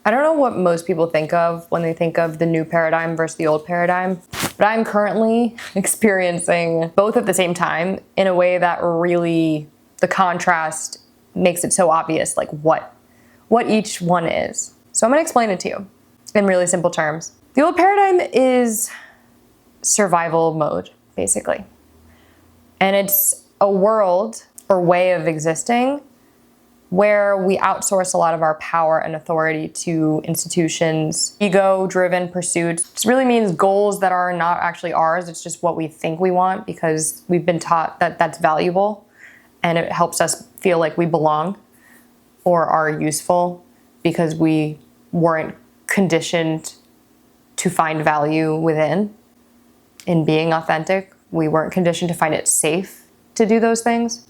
I don't know what most people think of when they think of the new paradigm versus the old paradigm, but I'm currently experiencing both at the same time in a way that really, the contrast makes it so obvious, like what each one is. So I'm gonna explain it to you in really simple terms. The old paradigm is survival mode, basically. And it's a world or way of existing where we outsource a lot of our power and authority to institutions, ego-driven pursuits. It really means goals that are not actually ours. It's just what we think we want because we've been taught that that's valuable and it helps us feel like we belong or are useful because we weren't conditioned to find value within in being authentic. We weren't conditioned to find it safe to do those things.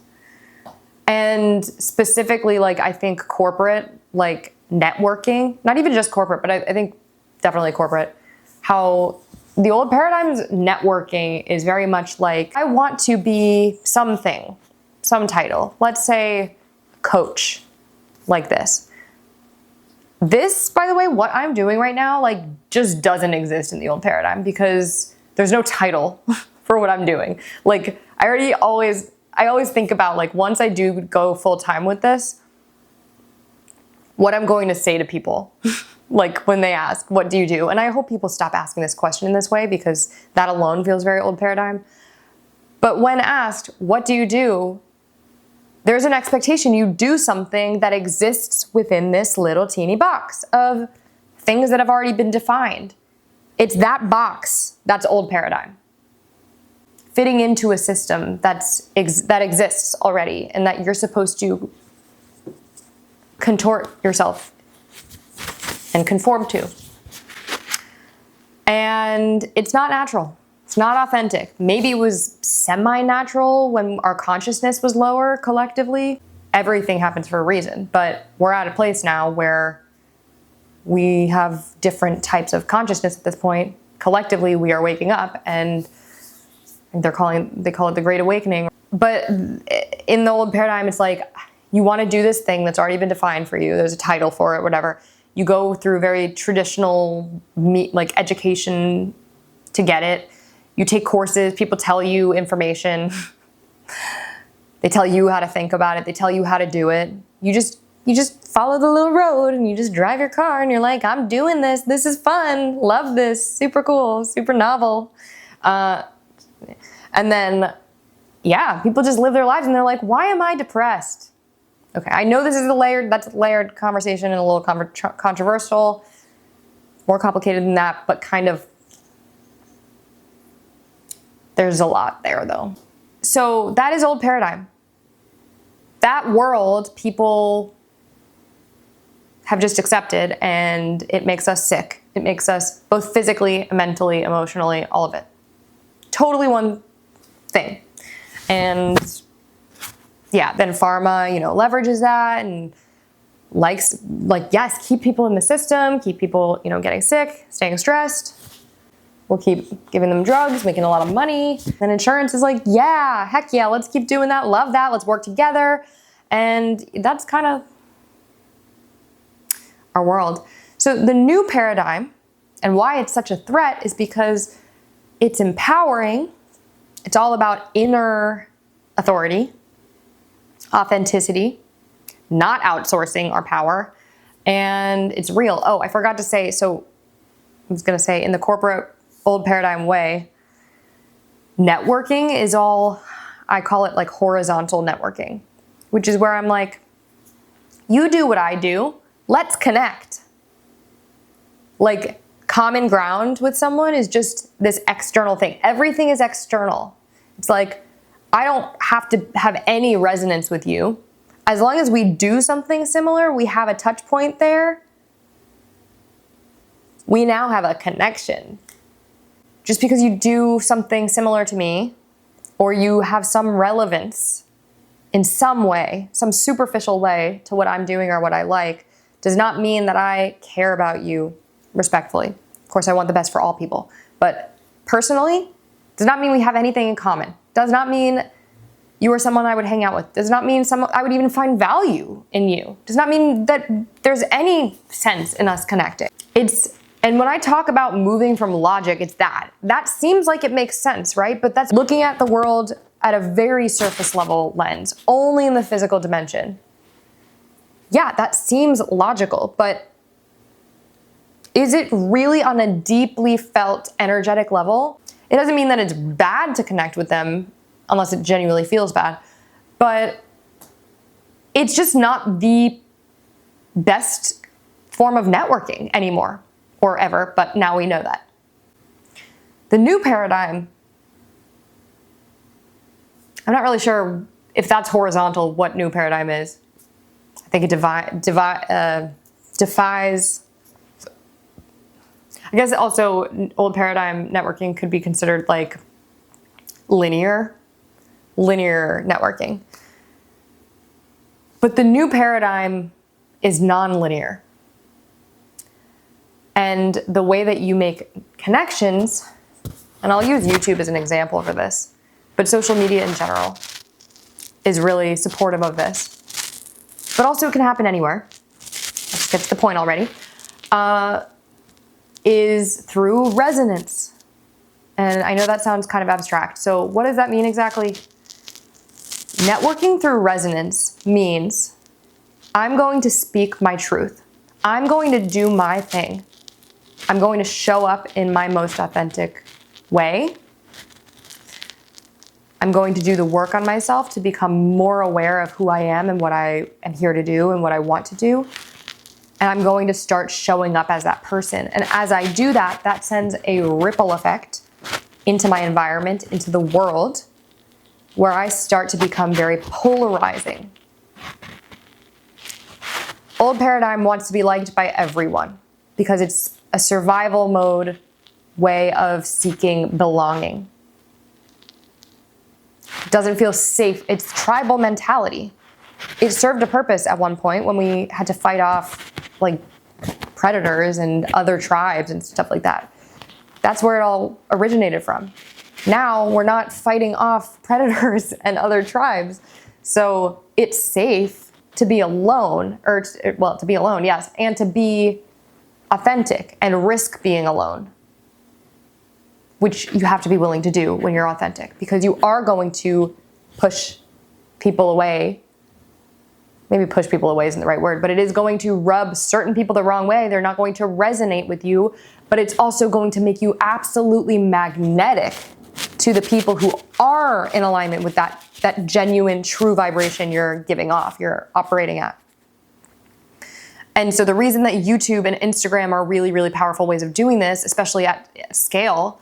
And specifically, like, I think corporate, like networking, not even just corporate, but I think definitely corporate, how the old paradigm's networking is very much like, I want to be something, some title. Let's say coach, like this. This, by the way, what I'm doing right now, like, just doesn't exist in the old paradigm because there's no title for what I'm doing. Like, I always think about, like, once I do go full time with this, what I'm going to say to people, like when they ask, what do you do? And I hope people stop asking this question in this way because that alone feels very old paradigm. But when asked, what do you do? There's an expectation you do something that exists within this little teeny box of things that have already been defined. It's that box that's old paradigm. Fitting into a system that exists already and that you're supposed to contort yourself and conform to. And it's not natural. It's not authentic. Maybe it was semi-natural when our consciousness was lower collectively. Everything happens for a reason, but we're at a place now where we have different types of consciousness at this point. Collectively, we are waking up and they call it the Great Awakening. But in the old paradigm, it's like, you want to do this thing that's already been defined for you. There's a title for it, whatever. You go through very traditional, like, education to get it. You take courses, people tell you information. They tell you how to think about it. They tell you how to do it. You just follow the little road and you just drive your car and you're like, I'm doing this. This is fun. Love this. Super cool. Super novel. And then, yeah, people just live their lives and they're like, why am I depressed? Okay, I know this is that's a layered conversation and a little controversial, more complicated than that, but kind of, there's a lot there though. So that is old paradigm. That world people have just accepted and it makes us sick. It makes us both physically, mentally, emotionally, all of it. Totally one thing. And yeah, then pharma, leverages that and yes, keep people in the system, keep people, getting sick, staying stressed. We'll keep giving them drugs, making a lot of money. And insurance is like, yeah, heck yeah, let's keep doing that, love that, let's work together. And that's kind of our world. So the new paradigm and why it's such a threat is because it's empowering. It's all about inner authority, authenticity, not outsourcing our power, and it's real. Oh, I forgot to say, so I was gonna say, in the corporate old paradigm way, networking is all, I call it like horizontal networking, which is where I'm like, you do what I do, let's connect. Like, common ground with someone is just this external thing. Everything is external. It's like, I don't have to have any resonance with you. As long as we do something similar, we have a touch point there, we now have a connection. Just because you do something similar to me, or you have some relevance in some way, some superficial way to what I'm doing or what I like, does not mean that I care about you respectfully. Of course, I want the best for all people. But personally, does not mean we have anything in common. Does not mean you are someone I would hang out with. Does not mean I would even find value in you. Does not mean that there's any sense in us connecting. And when I talk about moving from logic, it's that. That seems like it makes sense, right? But that's looking at the world at a very surface level lens, only in the physical dimension. Yeah, that seems logical, but is it really on a deeply felt energetic level? It doesn't mean that it's bad to connect with them unless it genuinely feels bad, but it's just not the best form of networking anymore, or ever, but now we know that. The new paradigm, I'm not really sure if that's horizontal, what new paradigm is. I think it defies. I guess also old paradigm networking could be considered like linear networking. But the new paradigm is non-linear. And the way that you make connections, and I'll use YouTube as an example for this, but social media in general is really supportive of this. But also it can happen anywhere. Let's get to the point already. Is through resonance. And I know that sounds kind of abstract. So what does that mean exactly? Networking through resonance means I'm going to speak my truth. I'm going to do my thing. I'm going to show up in my most authentic way. I'm going to do the work on myself to become more aware of who I am and what I am here to do and what I want to do. And I'm going to start showing up as that person. And as I do that, that sends a ripple effect into my environment, into the world, where I start to become very polarizing. Old paradigm wants to be liked by everyone because it's a survival mode way of seeking belonging. It doesn't feel safe. It's tribal mentality. It served a purpose at one point when we had to fight off like predators and other tribes and stuff like that. That's where it all originated from. Now we're not fighting off predators and other tribes. So it's safe to be alone, to be alone, yes, and to be authentic and risk being alone, which you have to be willing to do when you're authentic, because you are going to push people away. Maybe push people away isn't the right word, but it is going to rub certain people the wrong way. They're not going to resonate with you, but it's also going to make you absolutely magnetic to the people who are in alignment with that genuine, true vibration you're giving off, you're operating at. And so the reason that YouTube and Instagram are really, really powerful ways of doing this, especially at scale,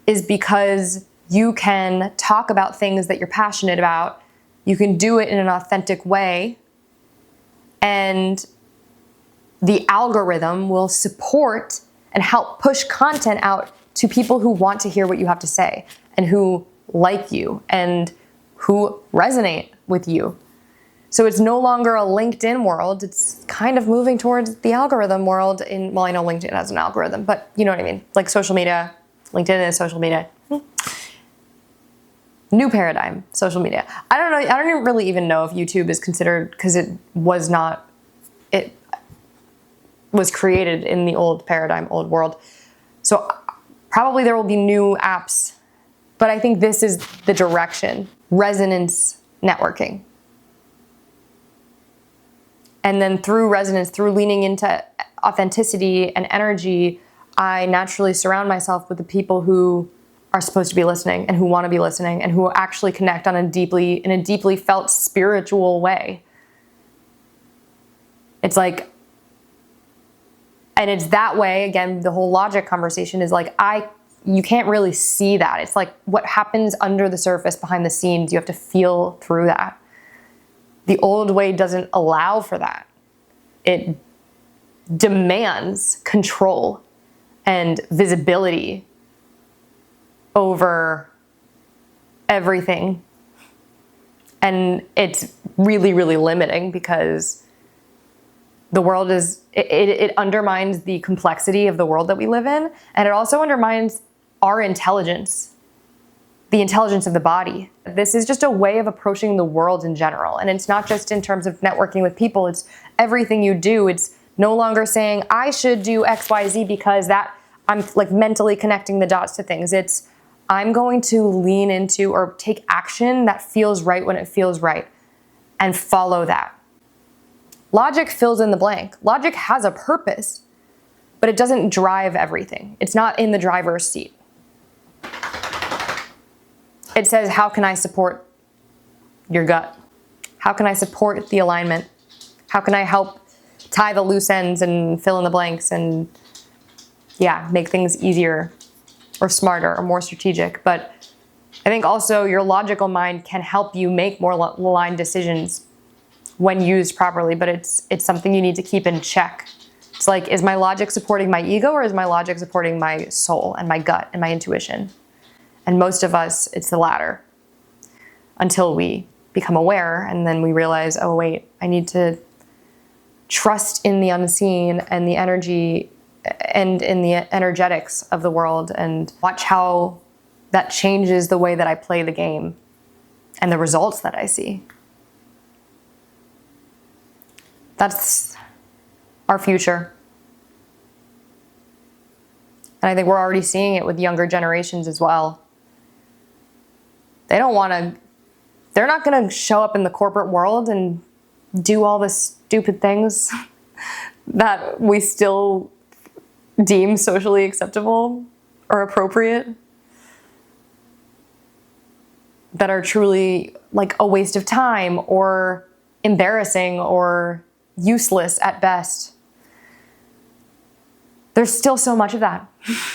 is because you can talk about things that you're passionate about. You can do it in an authentic way, and the algorithm will support and help push content out to people who want to hear what you have to say and who like you and who resonate with you. So it's no longer a LinkedIn world. It's kind of moving towards the algorithm world. Well, I know LinkedIn has an algorithm, but you know what I mean. Like social media, LinkedIn is social media. New paradigm, social media. I don't know. I don't really even know if YouTube is considered, because it was created in the old paradigm, old world. So probably there will be new apps, but I think this is the direction. Resonance networking. And then through resonance, through leaning into authenticity and energy, I naturally surround myself with the people who are supposed to be listening and who want to be listening and who actually connect in a deeply felt spiritual way. It's like, and it's that way, again, the whole logic conversation is like, you can't really see that. It's like what happens under the surface, behind the scenes, you have to feel through that. The old way doesn't allow for that. It demands control and visibility over everything. And it's really, really limiting, because the world it undermines the complexity of the world that we live in. And it also undermines our intelligence. the intelligence of the body. This is just a way of approaching the world in general. And it's not just in terms of networking with people, it's everything you do. It's no longer saying, I should do X, Y, Z because that I'm like mentally connecting the dots to things. It's, I'm going to lean into or take action that feels right when it feels right and follow that. Logic fills in the blank. Logic has a purpose, but it doesn't drive everything. It's not in the driver's seat. It says, how can I support your gut? How can I support the alignment? How can I help tie the loose ends and fill in the blanks and, yeah, make things easier or smarter or more strategic? But I think also your logical mind can help you make more aligned decisions when used properly, but it's something you need to keep in check. It's like, is my logic supporting my ego or is my logic supporting my soul and my gut and my intuition? And most of us, it's the latter, until we become aware and then we realize, oh wait, I need to trust in the unseen and the energy and in the energetics of the world and watch how that changes the way that I play the game and the results that I see. That's our future. And I think we're already seeing it with younger generations as well. They don't want to, they're not going to show up in the corporate world and do all the stupid things that we still deem socially acceptable or appropriate, that are truly like a waste of time or embarrassing or useless at best. There's still so much of that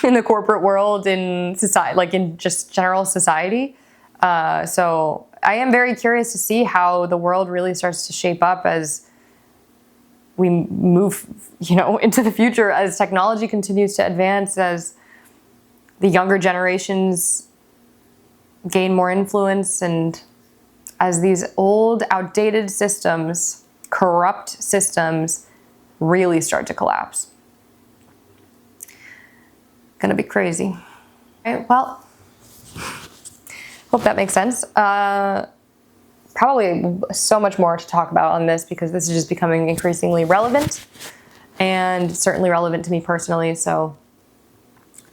in the corporate world, in society, like in just general society. So I am very curious to see how the world really starts to shape up as we move, into the future, as technology continues to advance, as the younger generations gain more influence, and as these old, outdated systems, corrupt systems, really start to collapse. Gonna be crazy. All right, well, hope that makes sense. Probably so much more to talk about on this because this is just becoming increasingly relevant and certainly relevant to me personally. So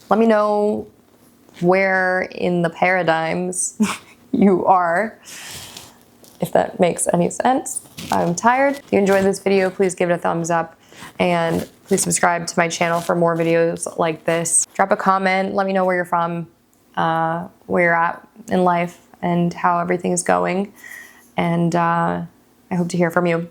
let me know where in the paradigms you are, if that makes any sense. I'm tired. If you enjoyed this video, please give it a thumbs up and please subscribe to my channel for more videos like this. Drop a comment, let me know where you're from, where you're at in life and how everything's going. And I hope to hear from you.